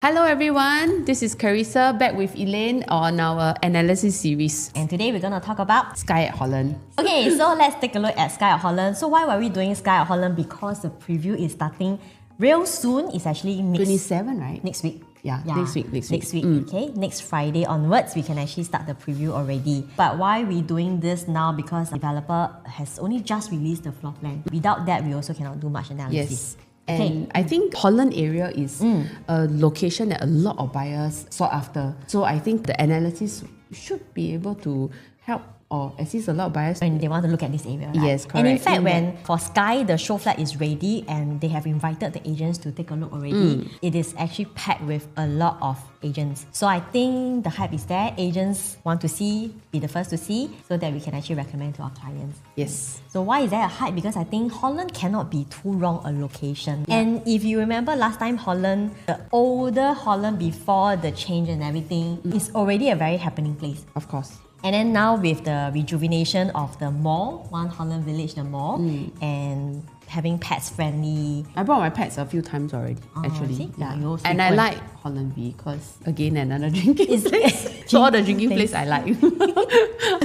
Hello everyone, this is Carissa back with Elaine on our analysis series. And today we're going to talk about Skye at Holland. Okay, so let's take a look at Skye at Holland. So why were we doing Skye at Holland? Because the preview is starting real soon. It's actually 27, right? next week. Yeah, next week. Okay. Next Friday onwards, we can actually start the preview already. But why we doing this now? Because the developer has only just released the floor plan. Without that, we also cannot do much analysis. Yes. And I think Holland area is a location that a lot of buyers sought after. So I think the analysis should be able to help or assist a lot of buyers when they want to look at this area, right? Yes, correct. And in fact, when for Skye, the show flat is ready and they have invited the agents to take a look already, it is actually packed with a lot of agents. So I think the hype is there. Agents want to be the first to see, so that we can actually recommend to our clients. Yes. So why is there a hype? Because I think Holland cannot be too wrong a location. Yeah. And if you remember last time Holland, the older Holland before the change and everything, is already a very happening place. Of course. And then now with the rejuvenation of the mall, One Holland Village, the mall, and having pets friendly. I brought my pets a few times already, actually. See? Yeah. You also And I like Holland V because, again, another drinking place. So all the drinking place I like.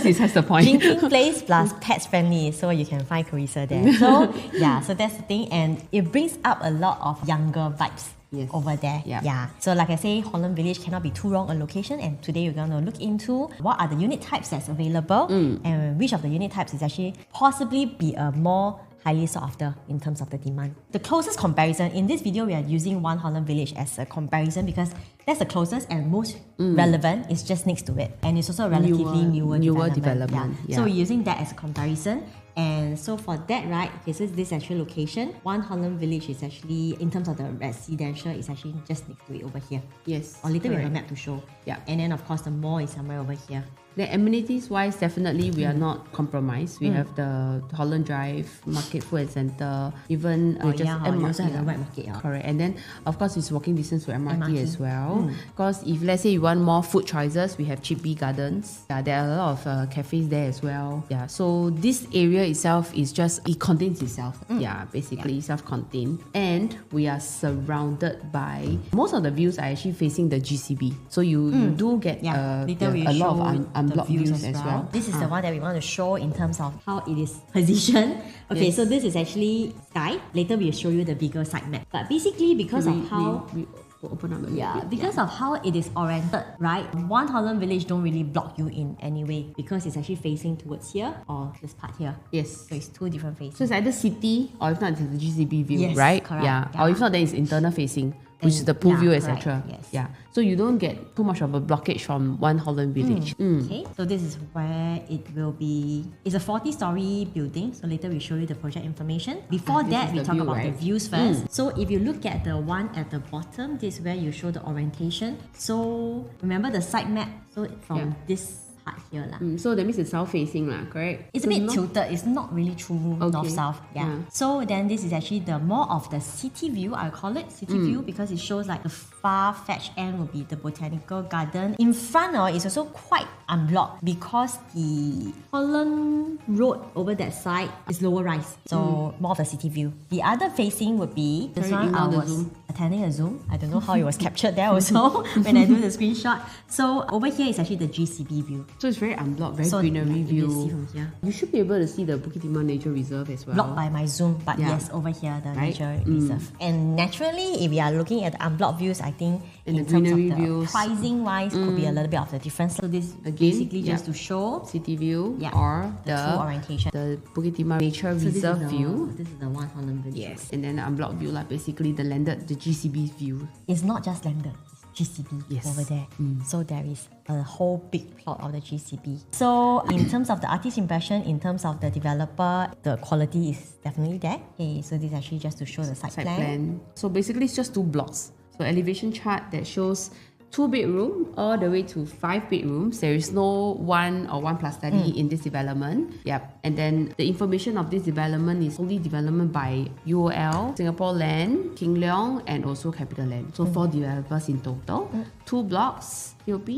That's the point. Drinking place plus pets friendly, so you can find Carissa there. So yeah, so that's the thing, and it brings up a lot of younger vibes. Yes. Over there. Yep. Yeah. So like I say, Holland Village cannot be too wrong a location, and today we're going to look into what are the unit types that's available and which of the unit types is actually possibly be a more highly sought after in terms of the demand. The closest comparison, in this video we are using One Holland Village as a comparison because that's the closest and most relevant. It's just next to it, and it's also a relatively newer development. Yeah. So we're using that as a comparison. And so for that, right, okay, so this actual location, One Holland Village is actually, in terms of the residential, is actually just next to it over here. Yes. Or later we have a map to show. Yeah. And then of course the mall is somewhere over here. The amenities wise, definitely we are not compromised. We have the Holland Drive, Market Food and Centre, even we also have the wet market. Correct. And then of course it's walking distance to MRT as well. Because if let's say you want more food choices, we have Chippy Gardens. Yeah, there are a lot of cafes there as well. Yeah, so this area itself is just, it contains itself. Yeah, basically self-contained. And we are surrounded by, most of the views are actually facing the GCB. So you do get a lot of unblocked views as well. This is the one that we want to show in terms of how it is positioned. Okay, so this is actually Skye. Later we'll show you the bigger side map. But basically because of how... we open up a little bit. Because of how it is oriented, right? One Holland Village don't really block you in any way because it's actually facing towards here or this part here. Yes. So it's two different faces. So it's either city or if not it's the GCB view, yes, right? Correct. Yeah. Or if not then it's internal facing, which is the pool view, etc. Yes. Yeah. So you don't get too much of a blockage from One Holland Village. Okay, so this is where it will be. It's a 40-story building. So later we show you the project information. Before that, we talk about the views first. So if you look at the one at the bottom, this is where you show the orientation. So remember the side map. So from this part here so that means it's south facing correct? It's a bit tilted. It's not really true north-south. Yeah. So then this is actually the more of the city view, I call it city view, because it shows like the far-fetched end will be the botanical garden. In front it's also quite unblocked because the Holland Road over that side is lower rise. So more of the city view. The other facing would be this one. I was attending a Zoom. I don't know how it was captured there also when I do the screenshot. So over here is actually the GCB view. So it's very unblocked, very greenery view. You see from here. You should be able to see the Bukit Timah Nature Reserve as well. Blocked by my Zoom, but yes, over here, the Nature Reserve. And naturally, if we are looking at the unblocked views, I think in terms of the pricing wise, could be a little bit of the difference. So this again, basically just to show city view or the true orientation. The Bukit Timah Nature Reserve view. This is the One Holland Village. Yes, and then the unblocked view, basically the landed, the GCB view. It's not just landed. GCB over there. So there is a whole big plot of the GCB. So in terms of the artist impression, in terms of the developer, the quality is definitely there. Okay, so this is actually just to show the side plan. So basically it's just two blocks. So elevation chart that shows 2-bedroom all the way to 5 bedrooms. There is no 1 or 1+ study in this development. Yep. And then the information of this development is only development by UOL, Singapore Land, King Leong, and also Capital Land. So 4 developers in total. 2 blocks, POP.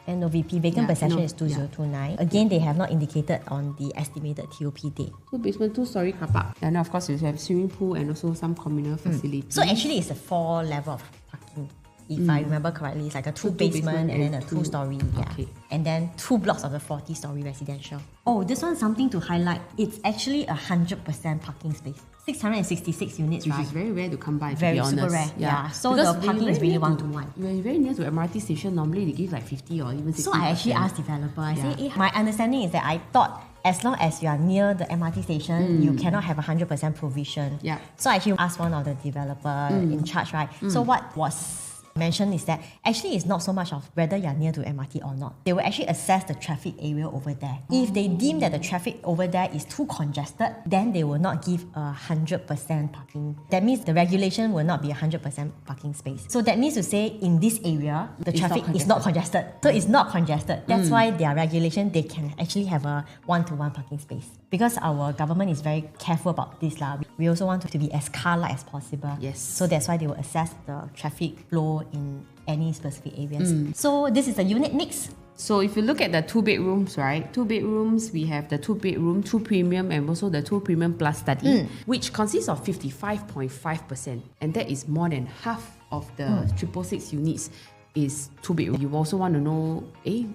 And OVP, vacant possession is 2029. Again, they have not indicated on the estimated TOP date. So basement, 2-story car park. And of course, you have swimming pool and also some communal facilities. So actually, it's a 4 level of parking. if I remember correctly. It's like a two basement and then a two-story. Yeah. Okay. And then 2 blocks of the 40-story residential. Oh, this one's something to highlight. It's actually 100% parking space. 666 units, Which right? is very rare to come by, to Very be honest. super rare. Yeah. So Because the parking is really one-to-one. When you're very near to MRT station, normally they give like 50 or even 60%. So I actually asked developer, I say, my understanding is that I thought as long as you are near the MRT station, you cannot have 100% provision. Yeah. So I actually asked one of the developer in charge, right? So what was mentioned is that actually it's not so much of whether you're near to MRT or not. They will actually assess the traffic area over there. If they deem that the traffic over there is too congested, then they will not give 100% parking. That means the regulation will not be 100% parking space. So that means to say in this area, the traffic is not congested. So it's not congested. That's why their regulation, they can actually have a one-to-one parking space. Because our government is very careful about this. We also want to be as car-light as possible. Yes. So that's why they will assess the traffic flow in any specific areas. So this is the unit mix. So if you look at the 2 bedrooms, right? 2 bedrooms, we have the 2 bedroom, 2 premium, and also the 2 premium plus study, which consists of 55.5%. And that is more than half of the 666 units is 2 bedroom. You also want to know,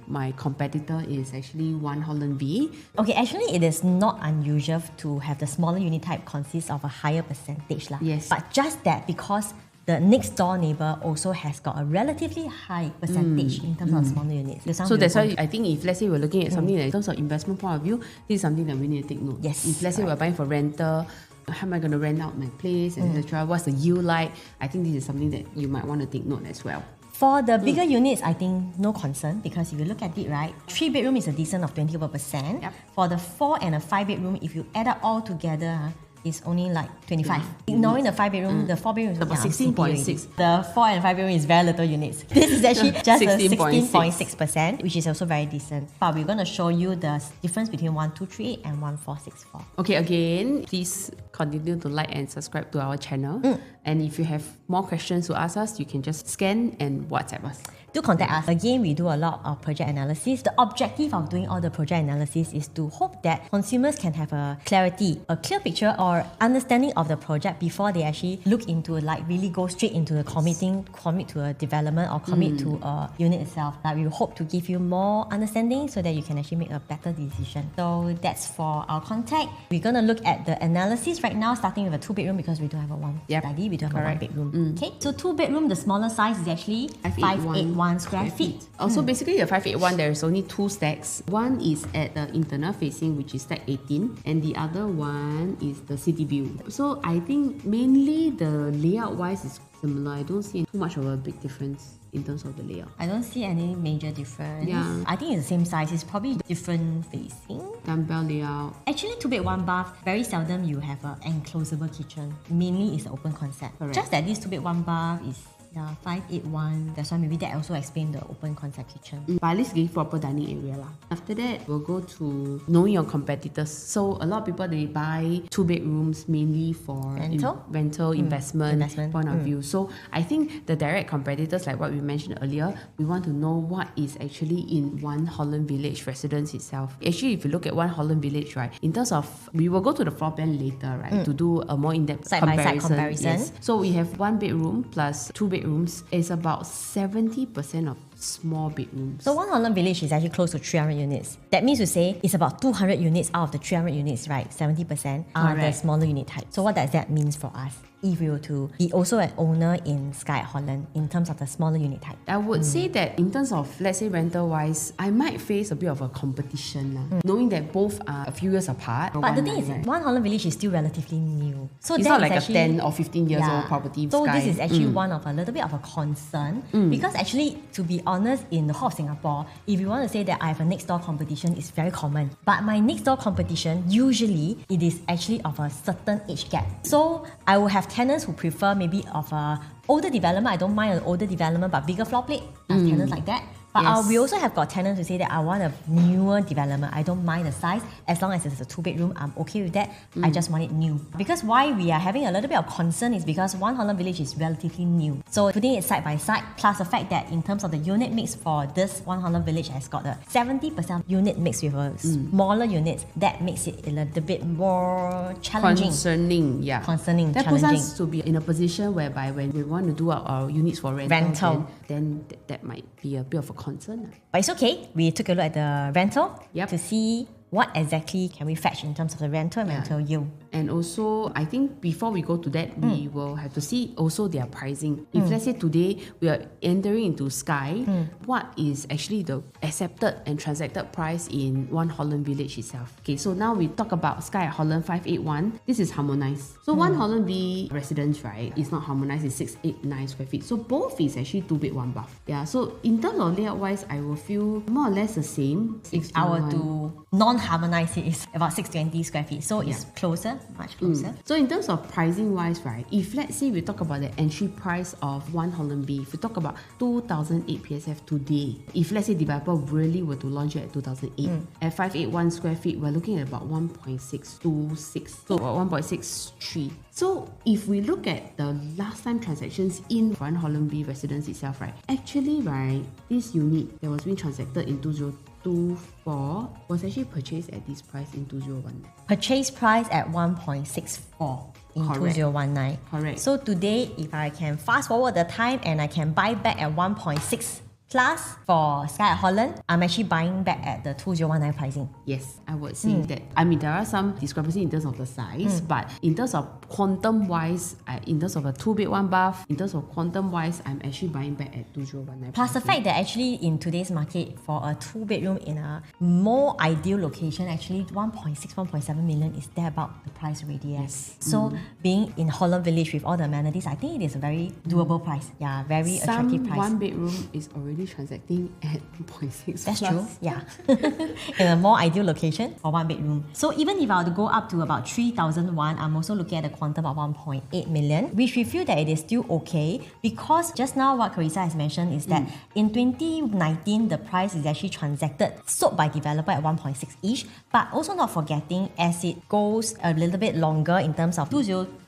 my competitor is actually One Holland V. Okay, actually it is not unusual to have the smaller unit type consist of a higher percentage. Yes. But just that because the next door neighbor also has got a relatively high percentage in terms of smaller units. So that's why I think if let's say we're looking at something that in terms of investment point of view, this is something that we need to take note. Yes. If let's say we're buying for rental, how am I going to rent out my place, etc. What's the yield like? I think this is something that you might want to take note as well. For the bigger units, I think no concern because if you look at it, right, 3 bedroom is a decent of 20%. Yep. For the 4 and a 5 bedroom, if you add up all together, it's only like 25. Ignoring the 5 bedroom, the 4 bedroom is about 16.6. The 4 and 5 bedroom is very little units. This is actually just 16.6. 16.6%, which is also very decent. But we're going to show you the difference between 1238 and 1464. Okay, again, please continue to like and subscribe to our channel. And if you have more questions to ask us, you can just scan and WhatsApp us. Do contact us. Again, we do a lot of project analysis. The objective of doing all the project analysis is to hope that consumers can have a clarity, a clear picture or understanding of the project before they actually look into really go straight into the commit to a development or commit to a unit itself. We hope to give you more understanding so that you can actually make a better decision. So that's for our contact. We're going to look at the analysis right now, starting with a 2 bedroom because we don't have a one study, we don't have a 1 bedroom. Okay, so 2 bedroom, the smaller size is actually 581 square feet. Also, basically, the 581, there is only 2 stacks. One is at the internal facing, which is stack 18, and the other one is the city view. So I think mainly the layout wise is similar. I don't see too much of a big difference in terms of the layout. I don't see any major difference. Yeah. I think it's the same size. It's probably different facing. Dumbbell layout. Actually, 2 bed 1 bath, very seldom you have an enclosable kitchen. Mainly it's an open concept. Correct. Just that this 2 bed 1 bath is 581. That's why maybe that also explains the open concept kitchen. But at least give proper dining area lah. After that, we'll go to knowing your competitors. So a lot of people, they buy 2 bedrooms mainly for rental investment point of view. So I think the direct competitors, like what we mentioned earlier, we want to know what is actually in One Holland Village Residence itself. Actually, if you look at One Holland Village, right, in terms of, we will go to the floor plan later, right, to do a more in-depth Side-by-side comparison. Yes. So we have 1 bedroom plus 2 bedrooms is about 70% of small bedrooms. So One Holland Village is actually close to 300 units. That means to say it's about 200 units out of the 300 units, right? 70% are the smaller unit type. So what does that mean for us? If we were to be also an owner in Skye At Holland in terms of the smaller unit type? I would say that in terms of, let's say, rental-wise, I might face a bit of a competition, knowing that both are a few years apart. But the thing is, One Holland Village is still relatively new. So it's not like a 10 or 15 years old property. So this is actually one of a little bit of a concern because actually, to be honest, in the whole of Singapore, if you want to say that I have a next door competition, it's very common. But my next door competition, usually, it is actually of a certain age gap. So I will have tenants who prefer maybe of a older development. I don't mind an older development, but bigger floor plate. Tenants like that. But we also have got tenants who say that I want a newer development. I don't mind the size. As long as it's a 2-bedroom, I'm okay with that. I just want it new. Because why we are having a little bit of concern is because One Holland Village is relatively new. So putting it side by side, plus the fact that in terms of the unit mix for this One Holland Village has got a 70% unit mix with a smaller units, that makes it a little bit more challenging. Concerning, That puts us to be in a position whereby when we want to do our units for rental. Then that might be a bit of a concern. But it's okay. We took a look at the rental to see what exactly can we fetch in terms of the rental and rental yield. And also, I think before we go to that, we will have to see also their pricing. If let's say today we are entering into Skye, what is actually the accepted and transacted price in One Holland Village itself? Okay, so now we talk about Skye at Holland 581. This is harmonized. So One Holland V residence, right, is not harmonized, it's 689 square feet. So both is actually 2-bed, 1-bath. Yeah, so in terms of layout wise, I will feel more or less the same. If I were to non-harmonized, it is about 620 square feet. So it's closer, much closer. So in terms of pricing wise, right, if let's say we talk about the entry price of One Holland B, if we talk about 2008 PSF today, if let's say developer really were to launch it at 2008, at 581 square feet, we're looking at about 1.626, so about 1.63. So if we look at the last time transactions in One Holland B residence itself, right, actually, right, this unit that was being transacted in 2024 was actually purchased at this price in 2019. Purchase price at 1.64 in 2019. Correct. So today, if I can fast forward the time and I can buy back at 1.6 plus for Skye at Holland, I'm actually buying back at the 2019 pricing. Yes, I would say that. I mean, there are some discrepancy in terms of the size, but in terms of quantum wise, in terms of a 2-bed, 1-bath, in terms of quantum wise, I'm actually buying back at 2019. Plus the fact that actually in today's market, for a 2-bedroom in a more ideal location, actually 1.6, 1.7 million is there about the price already. Yes. So being in Holland Village with all the amenities, I think it is a very doable price. Yeah, very attractive price. 1-bedroom is already transacting at 1.6. That's true, yeah. In a more ideal location for 1-bedroom. So even if I were to go up to about 3,001, I'm also looking at a quantum of 1.8 million, which we feel that it is still okay, because just now what Carissa has mentioned is that in 2019, the price is actually transacted, sold by developer at 1.6 each, but also not forgetting as it goes a little bit longer in terms of 2023.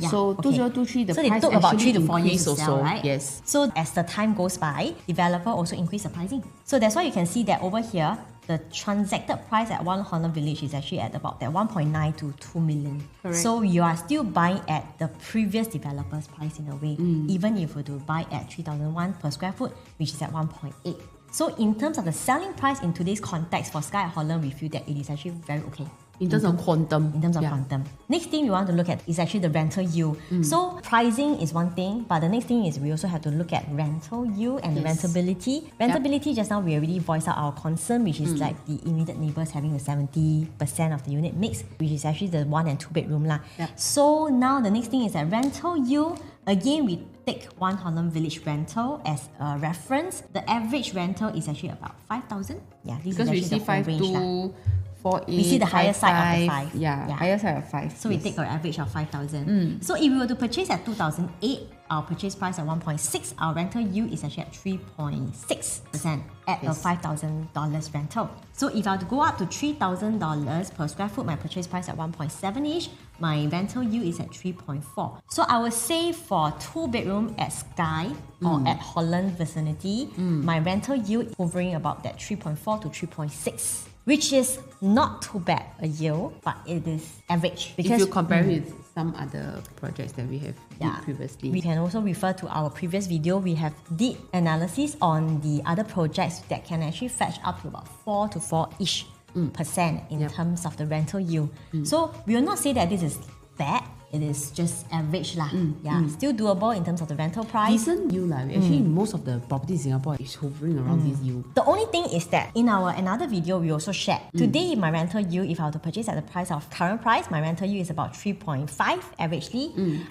So 2023, the so price they took about 3 to 4 years to also, sell, right? Yes. So as the time goes by, developer also increase the pricing. So that's why you can see that over here, the transacted price at One Holland Village is actually at about that 1.9 to 2 million. Correct. So you are still buying at the previous developer's price in a way, even if you were to buy at 3,001 per square foot, which is at 1.8. So in terms of the selling price in today's context for Skye at Holland, we feel that it is actually very okay. In terms of quantum. In terms of quantum. Next thing we want to look at is actually the rental yield. So pricing is one thing, but the next thing is we also have to look at rental yield and rentability. Rentability, just now we already voiced out our concern, which is like the immediate neighbours having the 70% of the unit mix, which is actually the 1 and 2 bedroom lah. So now the next thing is that rental yield. Again, we take One Holland Village rental as a reference. The average rental is actually about 5,000. Yeah, this because is actually the whole range. 4, 8, we see the higher 5, side of the 5. Yeah, higher side of 5. So we take our average of 5,000. So if we were to purchase at 2008, our purchase price at 1.6, our rental yield is actually at 3.6% at a $5,000 rental. So if I were to go up to $3,000 per square foot, my purchase price at 1.7-ish, my rental yield is at 3.4. So I would say for 2-bedroom at Skye or at Holland vicinity, my rental yield hovering about that 3.4 to 3.6. Which is not too bad a yield, but it is average. Because if you compare with some other projects that we have did previously. We can also refer to our previous video. We have did analysis on the other projects that can actually fetch up to about 4 to 4-ish % in terms of the rental yield. So we will not say that this is bad. It is just average lah. Still doable in terms of the rental price. Decent yield lah. Actually, most of the property in Singapore is hovering around this yield. The only thing is that in our another video, we also shared today my rental yield, if I were to purchase at the price of current price, my rental yield is about 3.5 averagely.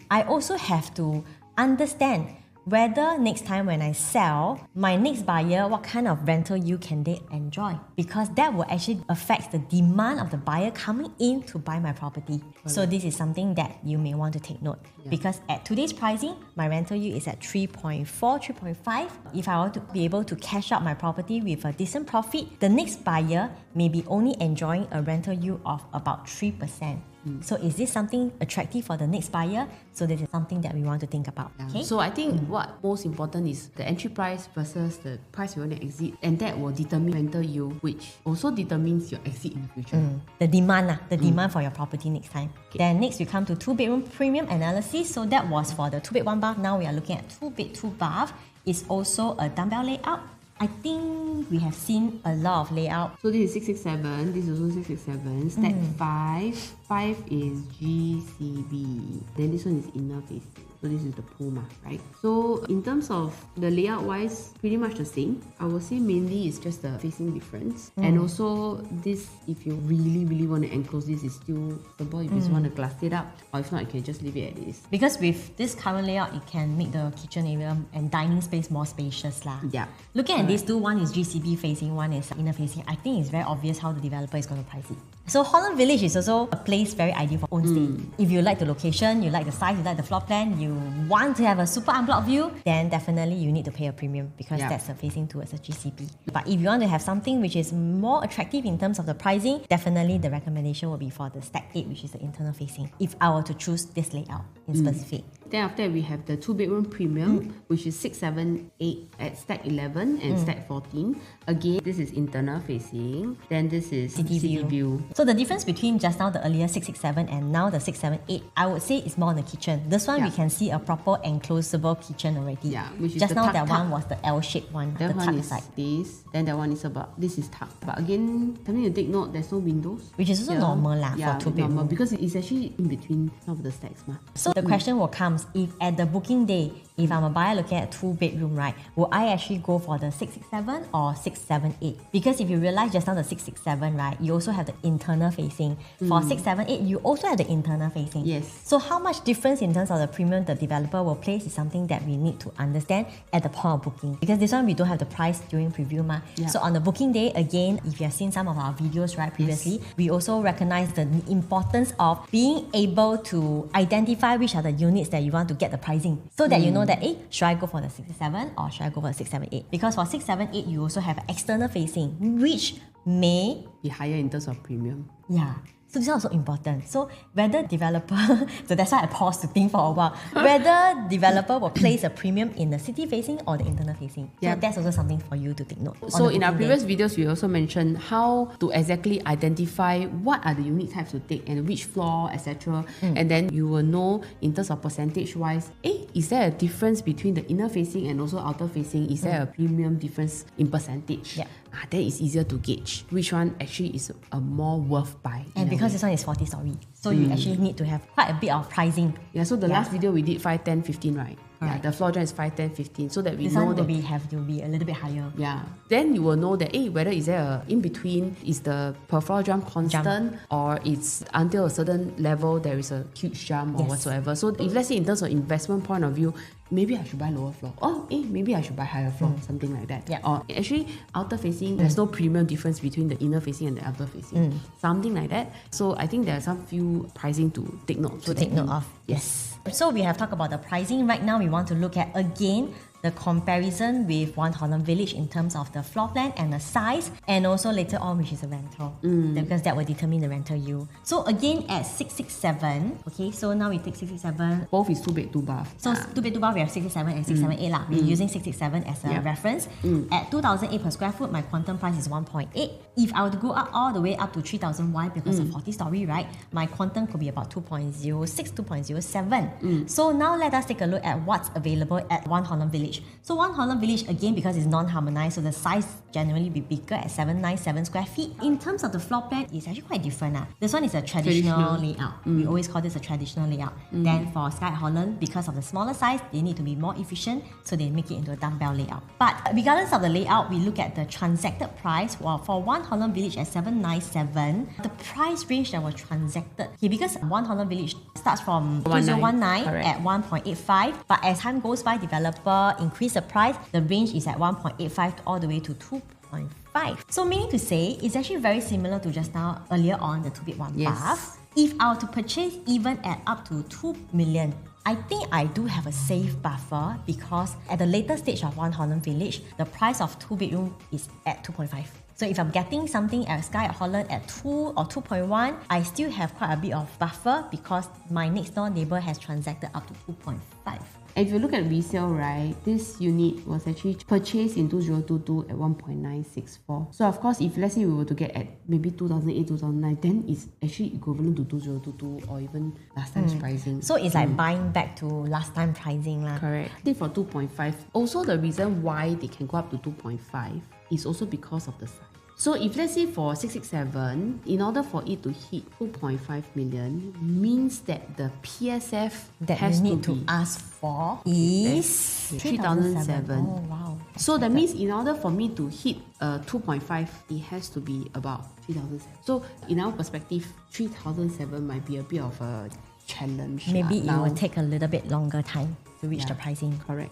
I also have to understand whether next time when I sell, my next buyer, what kind of rental yield can they enjoy? Because that will actually affect the demand of the buyer coming in to buy my property. So this is something that you may want to take note. Because at today's pricing, my rental yield is at 3.4, 3.5. If I want to be able to cash out my property with a decent profit, the next buyer may be only enjoying a rental yield of about 3%. So is this something attractive for the next buyer? So this is something that we want to think about. Okay? So I think what most important is the entry price versus the price you want to exit, and that will determine rental yield, which also determines your exit in the future. The demand, demand for your property next time. Then next we come to 2-bedroom premium analysis. So that was for the 2-bed 1-bath. Now we are looking at 2-bed 2-bath. It's also a dumbbell layout. I think we have seen a lot of layout. So this is 667, this is also 667, stack 5. 5 is GCB. Then this one is inner facing. So this is the Puma, right? So in terms of the layout wise, pretty much the same. I would say mainly it's just the facing difference. And also this, if you really want to enclose this, is still simple. If you just want to glass it up, or if not, you can just leave it as is. Because with this current layout, it can make the kitchen area and dining space more spacious lah. Yeah. Looking at these two, one is GCB facing, one is inner facing. I think it's very obvious how the developer is going to price it. So Holland Village is also a place very ideal for own stay. If you like the location, you like the size, you like the floor plan, you want to have a super unblocked view, then definitely you need to pay a premium because that's facing towards a GCB. But if you want to have something which is more attractive in terms of the pricing, definitely the recommendation will be for the stack 8, which is the internal facing, if I were to choose this layout in specific. Then after that, we have the 2-bedroom premium, which is 678 at stack 11 and stack 14. Again, this is internal facing. Then this is city view. So the difference between just now the earlier 667 and now the 678, I would say is more on the kitchen. This one we can see a proper enclosable kitchen already. Yeah, which is just the now tuck, that one was the L-shaped one. That the one tuck is side. this. Then that one is this is tuck. But again, something to take note, there's no windows. Which is also normal lah for 2-bedroom. Normal, because it's actually in between some of the stacks. So the question will come, if at the booking day, if I'm a buyer looking at 2-bedroom, right, will I actually go for the 667 or 678? Because if you realize just now the 667, right, you also have the internal facing. For 678, you also have the internal facing. Yes. So how much difference in terms of the premium the developer will place is something that we need to understand at the point of booking. Because this one we don't have the price during preview ma. So on the booking day, again, if you have seen some of our videos right previously, we also recognize the importance of being able to identify which are the units that you want to get the pricing, so that you know that, should I go for the 667 or should I go for the 678? Because for 678, you also have external facing, which may be higher in terms of premium. Yeah. So this is also important. So whether developer, so that's why I paused to think for a while, whether developer will place a premium in the city facing or the internal facing. So that's also something for you to take note. So in our previous videos, we also mentioned how to exactly identify what are the unit types to take and which floor, etc. And then you will know in terms of percentage wise, is there a difference between the inner facing and also outer facing? Is there a premium difference in percentage? Yeah. Then it's easier to gauge which one actually is a more worth buy. And because this one is 40 story, so you actually need to have quite a bit of pricing. Yeah, so the last video we did 5, 10, 15, right? Yeah, the floor joint is 5, 10, 15, so that we this know one that will have to be a little bit higher. Yeah, then you will know that whether is there a in between, is the per floor jump constant or it's until a certain level there is a huge jump or whatsoever. So if let's say in terms of investment point of view, maybe I should buy lower floor. Maybe I should buy higher floor, something like that. Yeah. Or actually outer facing, there's no premium difference between the inner facing and the outer facing, something like that. So I think there are some few pricing to take note of. Yes. So we have talked about the pricing. Right now we want to look at again the comparison with One Holland Village in terms of the floor plan and the size, and also later on which is a rental, because that will determine the rental yield. So again at 667, okay, so now we take 667. Both is 2-bed 2-bath. So 2-bed 2-bath we have 667 and 678 lah. We're using 667 as a reference. At 2,008 per square foot, my quantum price is 1.8. If I were to go up all the way up to 3,000, why? Because of 40 story, right? My quantum could be about 2.06, 2.07. So now let us take a look at what's available at One Holland Village. Village. So One Holland Village, again, because it's non-harmonized, so the size generally be bigger at 797 square feet. In terms of the floor plan, it's actually quite different. This one is a traditional layout. We always call this a traditional layout. Then for Skye At Holland, because of the smaller size, they need to be more efficient, so they make it into a dumbbell layout. But regardless of the layout, we look at the transacted price. Well, for One Holland Village at 797, the price range that was transacted here, because One Holland Village starts from 2019 at 1.85, but as time goes by, developer increase the price, the range is at 1.85 all the way to 2.5. So meaning to say, it's actually very similar to just now, earlier on, the 2-bed 1-bath. If I were to purchase even at up to 2 million, I think I do have a safe buffer, because at the later stage of One Holland Village, the price of 2-bedroom is at 2.5. So if I'm getting something at Skye At Holland at 2 or 2.1, I still have quite a bit of buffer, because my next door neighbour has transacted up to 2.5. If you look at resale, right, this unit was actually purchased in 2022 at 1.964. So of course, if let's say we were to get at maybe 2008, 2009, then it's actually equivalent to 2022 or even last time's pricing. So it's like buying back to last time pricing lah. Correct. I think for 2.5, also the reason why they can go up to 2.5 is also because of the size. So if let's say for 667, in order for it to hit 2.5 million, means that the PSF that has you need to to ask for is 3,007. Oh wow. So that means in order for me to hit 2.5, it has to be about 3,007. So in our perspective, 3,007 might be a bit of a challenge. Maybe it will take a little bit longer time to reach the pricing. Correct.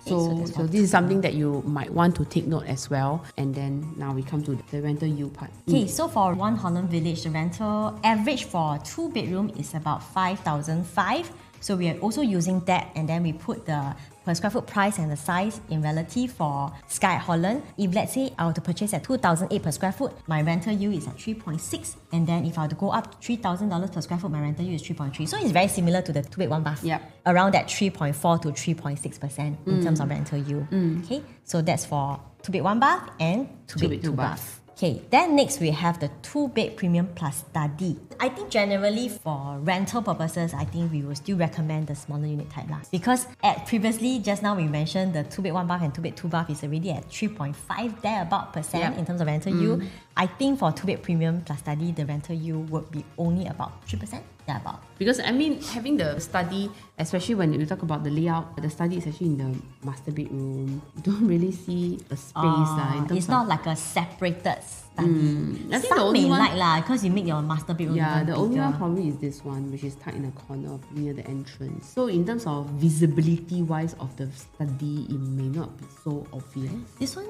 So So this is something that you might want to take note as well. And then now we come to the rental yield part. Okay, so for One Holland Village, the rental average for 2-bedroom is about 5,500. So we are also using that, and then we put the per square foot price and the size in relative for Skye At Holland. If let's say I were to purchase at 2,008 per square foot, my rental yield is at 3.6. And then if I were to go up to $3,000 per square foot, my rental yield is 3.3. So it's very similar to the 2-bed 1-bath. Yep. Around that 3.4 to 3.6% in terms of rental yield. Okay, so that's for 2-bed 1-bath and 2-bed 2-bath. Okay, then next we have the 2-bed premium plus study. I think generally for rental purposes, I think we will still recommend the smaller unit type lah. Because at previously, just now we mentioned the 2-bed 1-bath and 2-bed 2-bath is already at 3.5 % in terms of rental yield. I think for 2-bed premium plus study, the rental yield would be only about 3%. Yeah, about. Because I mean, having the study, especially when you talk about the layout, the study is actually in the master bedroom. You don't really see a space. It's not like a separated study. I think Some the only may one, like lah, because you make your master bedroom the only bigger. one probably is this one, which is tucked in a corner near the entrance. So in terms of visibility wise of the study, it may not be so obvious. This one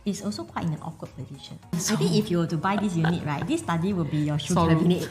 is also quite in an awkward position. I think if you were to buy this unit, right, this study will be your shoe cabinet.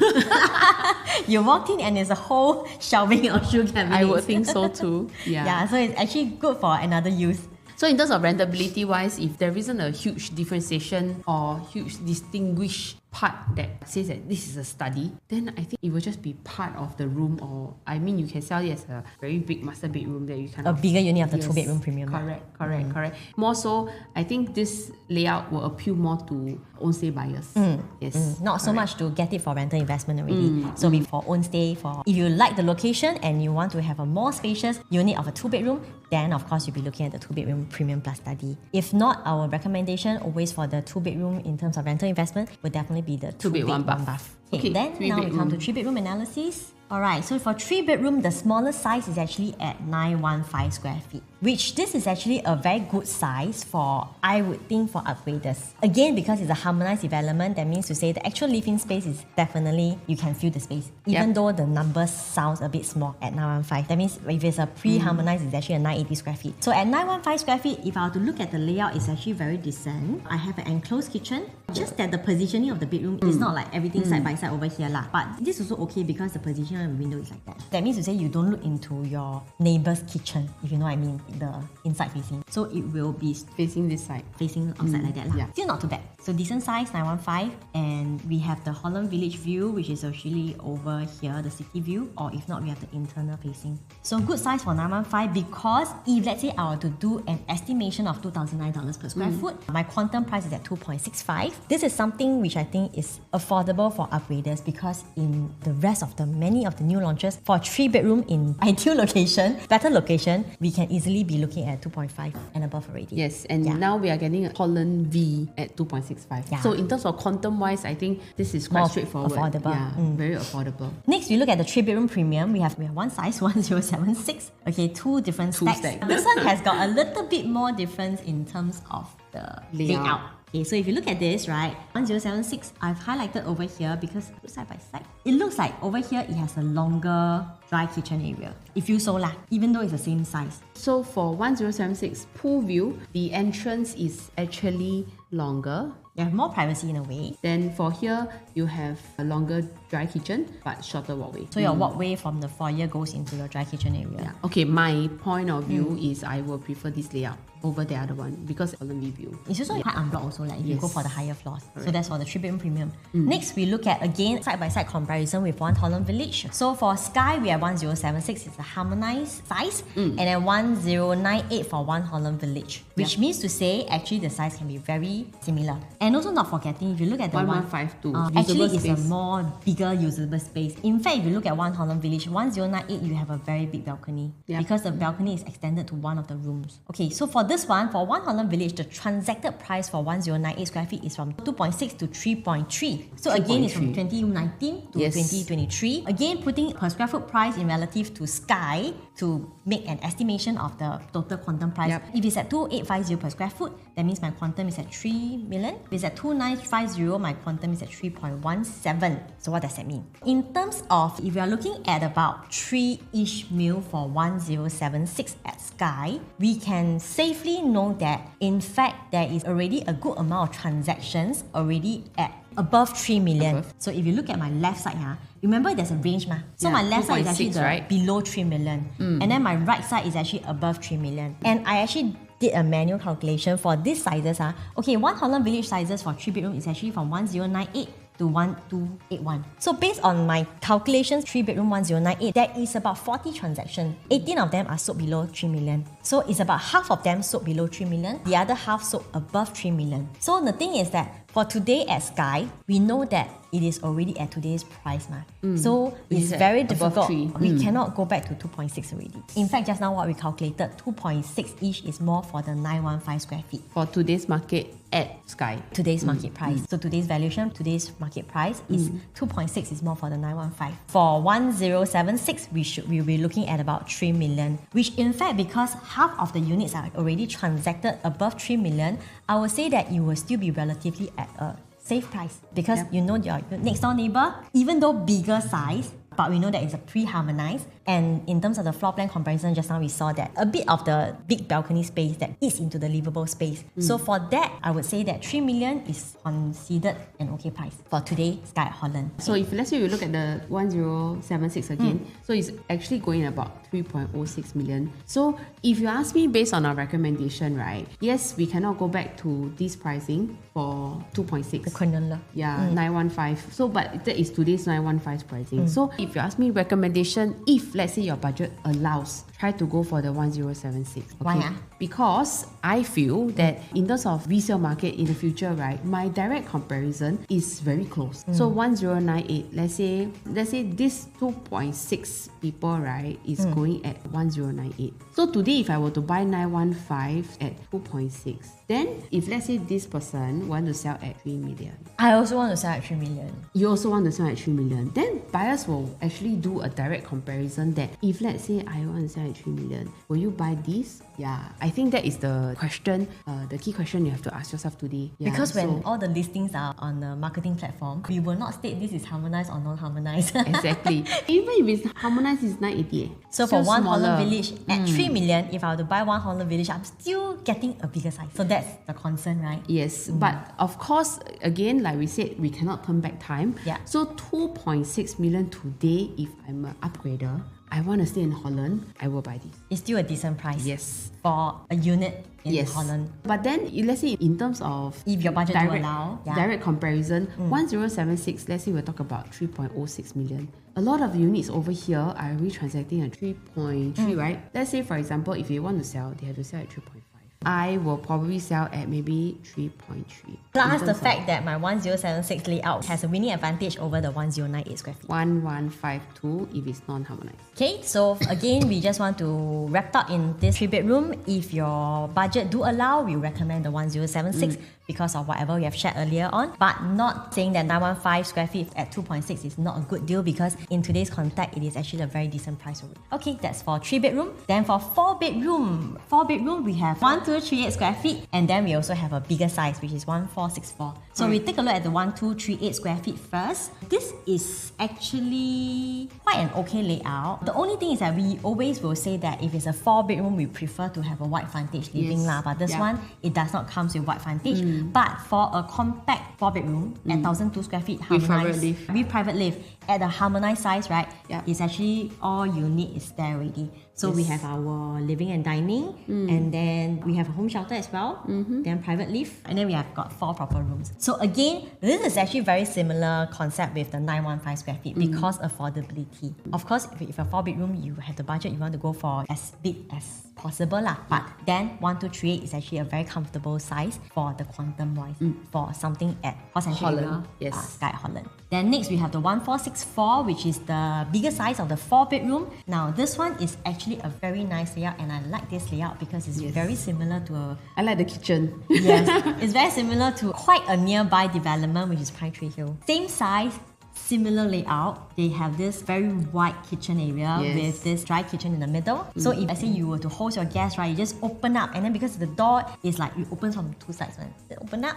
You walked in and there's a whole shelving of shoe cabinets. I would think so too. Yeah, so it's actually good for another use. So in terms of rentability wise, if there isn't a huge differentiation or huge distinguished part that says that this is a study, then I think it will just be part of the room, or I mean you can sell it as a very big master bedroom that you can A bigger unit of the 2-bedroom premium. Correct. More so, I think this layout will appeal more to own stay buyers. Yes. Not so much to get it for rental investment already. So be for own stay. For if you like the location and you want to have a more spacious unit of a 2-bedroom, then of course you'll be looking at the 2-bedroom premium plus study. If not, our recommendation always for the 2-bedroom in terms of rental investment would definitely be the 2-bed 1-bath. Okay, then now we come to 3-bedroom analysis. Alright, so for 3-bedroom, the smallest size is actually at 915 square feet, which this is actually a very good size for, I would think, for upgraders. Again, because it's a harmonized development, that means to say the actual living space is definitely, you can fill the space, even though the numbers sounds a bit small at 915. That means if it's a pre-harmonized, it's actually a 980 square feet. So at 915 square feet, if I were to look at the layout, it's actually very decent. I have an enclosed kitchen, just that the positioning of the bedroom is not like everything side by side over here lah. But this is also okay because the position of the window is like that. That means to say you don't look into your neighbor's kitchen, if you know what I mean, the inside facing. So it will be facing this side. Facing outside like that lah. Yeah. Still not too bad. So decent size, 915. And we have the Holland Village view, which is actually over here, the city view. Or if not, we have the internal facing. So good size for 915, because if let's say I were to do an estimation of $2,009 per square foot, my quantum price is at 2.65. This is something which I think is affordable for upgraders, because in the rest of the many of the new launches, for 3-bedroom in ideal location, better location, we can easily really be looking at 2.5 and above already. Yes, and now we are getting a Holland V at 2.65. Yeah. So in terms of quantum wise, I think this is quite More straightforward. affordable. Yeah, very affordable. Next, we look at the 3-bedroom premium. We have one size, 1076. Okay, two different stacks. This one has got a little bit more difference in terms of the layout. Okay, so if you look at this, right, 1076, I've highlighted over here because side by side, it looks like over here it has a longer dry kitchen area. It feels so lah, even though it's the same size. So for 1076 pool view, the entrance is actually longer. You have more privacy in a way. Then for here, you have a longer dry kitchen but shorter walkway. So your walkway from the foyer goes into your dry kitchen area. Yeah. Okay, my point of view is I will prefer this layout over the other one because Holland view. It's also quite unblocked also, like if you go for the higher floors. Correct. So that's for the 3-bedroom premium. Next, we look at again side-by-side comparison with One Holland Village. So for Skye, we have 1076, it's a harmonized size, and then 1098 for One Holland Village, which means to say actually the size can be very similar. And also not forgetting, if you look at the 1152, actually it's a more bigger usable space. In fact, if you look at One Holland Village, 1098, you have a very big balcony because the balcony is extended to one of the rooms. Okay, so for this one, for One Holland Village, the transacted price for 1098 square feet is from 2.6 to 3.3. So again, it's from 2019 to 2023. Again, putting per square foot price in relative to Skye to make an estimation of the total quantum price. If it's at 2850 per square foot, that means my quantum is at 3 million. If it's at 2950, my quantum is at 3.17. So what does that mean? In terms of, if we are looking at about 3-ish mil for 1076 at Skye, we can safely know that in fact there is already a good amount of transactions already at above 3 million. So if you look at my left side, remember there's a range ma. So my left side is actually below 3 million. And then my right side is actually above 3 million. And I actually did a manual calculation for these sizes. Okay, One Holland Village sizes for 3-bedroom is actually from 1098 to 1281. So based on my calculations, 3-bedroom 1098, there is about 40 transactions. 18 of them are sold below 3 million. So it's about half of them sold below 3 million. The other half sold above 3 million. So the thing is that for today at Skye, we know that it is already at today's price. So it's very difficult. We cannot go back to 2.6 already. In fact, just now what we calculated, 2.6-ish is more for the 915 square feet. For today's market at Skye. Today's market price. So today's valuation, today's market price is 2.6 is more for the 915. For 1076, we'll be looking at about 3 million, which in fact, because half of the units are already transacted above 3 million, I would say that you will still be relatively at a safe price because you know your next door neighbor, even though bigger size, but we know that it's a pre-harmonized. And in terms of the floor plan comparison, just now we saw that a bit of the big balcony space that eats into the livable space. So for that, I would say that 3 million is considered an okay price for today Skye at Holland. So if let's say you look at the 1076 again, so it's actually going about 3.06 million. So if you ask me based on our recommendation, right, yes, we cannot go back to this pricing for 2.6. The Cornella. 915. So but that is today's 915 pricing. So if you ask me recommendation, if let's say your budget allows, try to go for the 1076. Okay? Why? Because I feel that in terms of resale market in the future, right, my direct comparison is very close. So 1098, let's say this 2.6 people, right, is going at 1098. So today if I were to buy 915 at 2.6, then if let's say this person want to sell at 3 million. I also want to sell at 3 million. You also want to sell at 3 million. Then buyers will actually do a direct comparison that if let's say I want to sell at 3 million, will you buy this? Yeah, I think that is the question, the key question you have to ask yourself today. Yeah, because when all the listings are on the marketing platform, we will not state this is harmonized or non-harmonized. Exactly. Even if it's harmonized, it's 980. So for One Holland Village at 3 million, if I were to buy One Holland Village, I'm still getting a bigger size. So that's the concern, right? Yes, but of course, again, like we said, we cannot turn back time. So 2.6 million today, if I'm an upgrader, I want to stay in Holland, I will buy this. It's still a decent price. Yes. For a unit in Holland. But then, let's say in terms of if your budget to allow, direct comparison, 1076, let's say we'll talk about 3.06 million. A lot of units over here are already transacting at 3.3, right? Let's say, for example, if they want to sell, they have to sell at 3.5. I will probably sell at maybe 3.3. Plus the fact that my 1076 layout has a winning advantage over the 1098 square feet. 1152 if it's non-harmonized. Okay, so again, we just want to wrap up in this 3-bedroom. If your budget do allow, we recommend the 1076 because of whatever we have shared earlier on. But not saying that 915 square feet at 2.6 is not a good deal, because in today's context, it is actually a very decent price already. Okay, that's for 3-bedroom. Then for 4-bedroom, we have 1238 square feet, and then we also have a bigger size, which is 1464. So we take a look at the 1238 square feet first. This is actually quite an okay layout. The only thing is that we always will say that if it's a 4-bedroom, we prefer to have a wide frontage living lah. But this one, it does not come with wide frontage. But for a compact 4-bedroom at 1002 square feet, harmonized, with private lift at a harmonized size, right? It's actually all you need is there already. So we have our living and dining, and then we have a home shelter as well, then private lift, and then we have got 4 proper rooms. So again, this is actually very similar concept with the 915 square feet because affordability. Of course, if a 4-bedroom, you have the budget, you want to go for as big as possible lah. But then 1238 is actually a very comfortable size for the quantum wise, for something at Holland. Skye At Holland. Then next we have the 1464, which is the bigger size of the 4-bedroom. Now this one is actually a very nice layout, and I like this layout because it's very similar to a... I like the kitchen. Yes, it's very similar to quite a nearby development, which is Pine Tree Hill. Same size, similar layout. They have this very wide kitchen area with this dry kitchen in the middle. So if let's say you were to host your guests, right, you just open up, and then because the door is like, it opens from 2 sides, right? Then open up.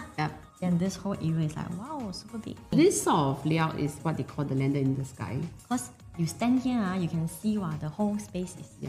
Then this whole area is like, wow, super big. This sort of layout is what they call the lander in the sky. Because you stand here, you can see the whole space is.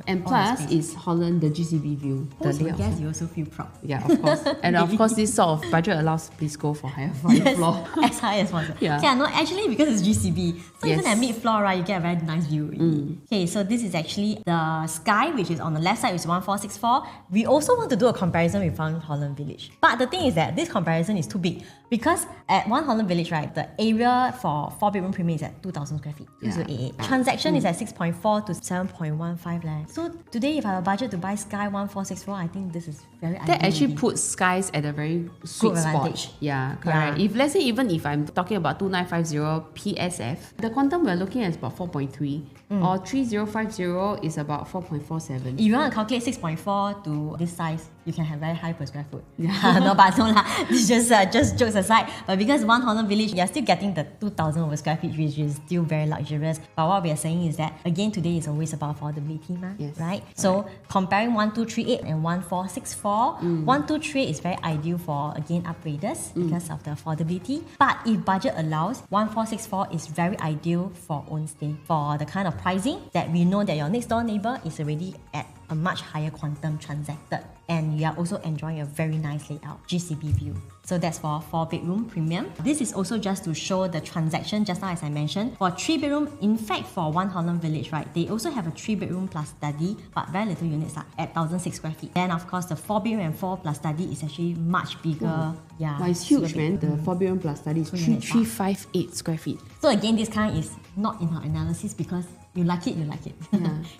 And plus, it's Holland, the GCB view. I guess you also feel proud. Yeah, of course. And of course, this sort of budget allows, please go for higher floor. As high as possible. No, actually, because it's GCB, so even at mid-floor, right, you get a very nice view. Okay, so this is actually the Skye, which is on the left side, which is 1464. We also want to do a comparison with One Holland Village. But the thing is that this comparison is too big, because at One Holland Village, right, the area for 4-bedroom premium is at 2,000 square feet. 2088. Transaction is at 6.4 to 7.15 leh. So today, if I have a budget to buy Skye 1464, I think this is very ideal. That actually puts Skies at a very sweet spot. Yeah, correct. If let's say, even if I'm talking about 2950 PSF, the quantum we're looking at is about 4.3, or 3050 is about 4.47. If you want to calculate 6.4 to this size, you can have very high per square foot. No, but no lah. It's just jokes aside. But because One Holland Village, you're still getting the 2,000 over square feet, which is still very luxurious. But what we are saying is that, again, today is always about affordability, right? So comparing 1238 and 1464, 1238 is very ideal for, again, upgraders because of the affordability. But if budget allows, 1464 is very ideal for own stay, for the kind of pricing that we know that your next door neighbor is already at a much higher quantum transacted, and you are also enjoying a very nice layout, GCB view. So that's for 4-bedroom premium. This is also just to show the transaction just now, as I mentioned. For 3-bedroom, in fact, for One Holland Village, right, they also have a 3-bedroom plus study, but very little units at 1,006 square feet. Then, of course, the 4-bedroom and 4 plus study is actually much bigger. But it's huge, man. The 4-bedroom plus study is 3,358 square feet. So again, this kind is not in our analysis because you like it.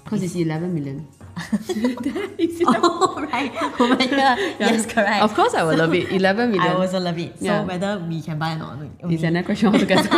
Because it's 11 million. Oh, right. Oh my god. Yes, correct. Of course I will love it. 11 million. I also love it. So whether we can buy or not, it's another question altogether.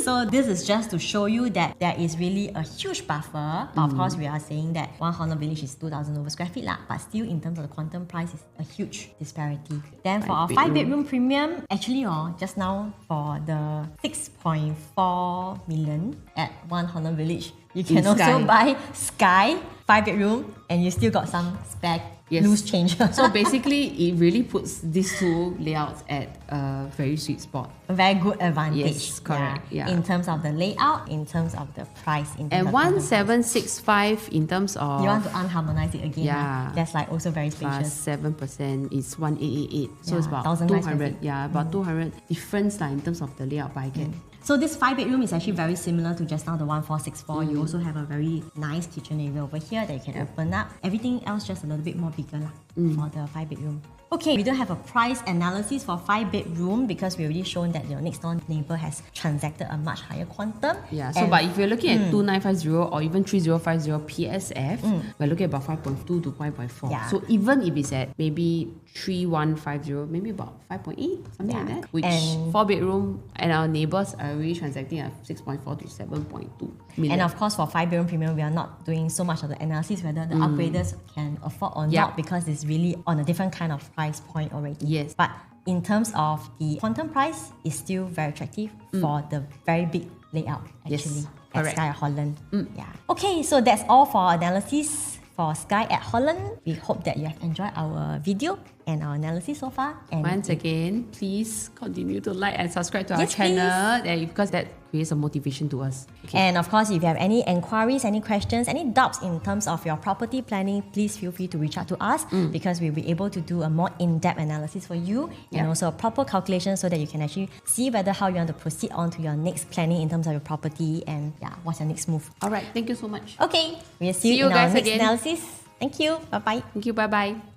So this is just to show you that there is really a huge buffer. But of course, we are saying that One Holland Village is 2,000 over square feet lah. But still, in terms of the quantum price, is a huge disparity. Then for our 5-bedroom premium, actually, just now for the 6.4 million at One Holland Village, you can also buy Skye 5-bedroom, and you still got some spare loose change. So basically, it really puts these two layouts at a very sweet spot. A very good advantage. Yes, correct. In terms of the layout, in terms of the price. And 1765 in terms of... You want to unharmonize it again. That's like also very spacious. Plus 7% is 1888. So it's about 200. About 200 difference in terms of the layout, but I get... So this 5-bedroom is actually very similar to just now the 1464. You also have a very nice kitchen area over here that you can open up. Everything else just a little bit more bigger lah. for the 5-bedroom. Okay, we don't have a price analysis for 5-bedroom because we already shown that your next door neighbor has transacted a much higher quantum. Yeah, so but if you're looking at 2950 or even 3050 PSF, we're looking at about 5.2 to 5.4. Yeah. So even if it's at maybe 3150, maybe about 5.8, something like that. Which 4-bedroom and our neighbors are already transacting at 6.4 to 7.2 million. And of course, for 5-bedroom premium, we are not doing so much of the analysis whether the upgraders can afford or not, because it's really on a different kind of price point already. Yes. But in terms of the quantum price, it's still very attractive for the very big layout actually at correct. Skye At Holland. Yeah. Okay, so that's all for our analysis for Skye At Holland. We hope that you have enjoyed our video and our analysis so far. And once again, please continue to like and subscribe to our channel because that creates a motivation to us. Okay. And of course, if you have any enquiries, any questions, any doubts in terms of your property planning, please feel free to reach out to us because we'll be able to do a more in-depth analysis for you and also a proper calculation so that you can actually see whether how you want to proceed on to your next planning in terms of your property and what's your next move. Alright, thank you so much. Okay, we'll see you in our next analysis. Thank you. Bye-bye. Thank you, bye-bye.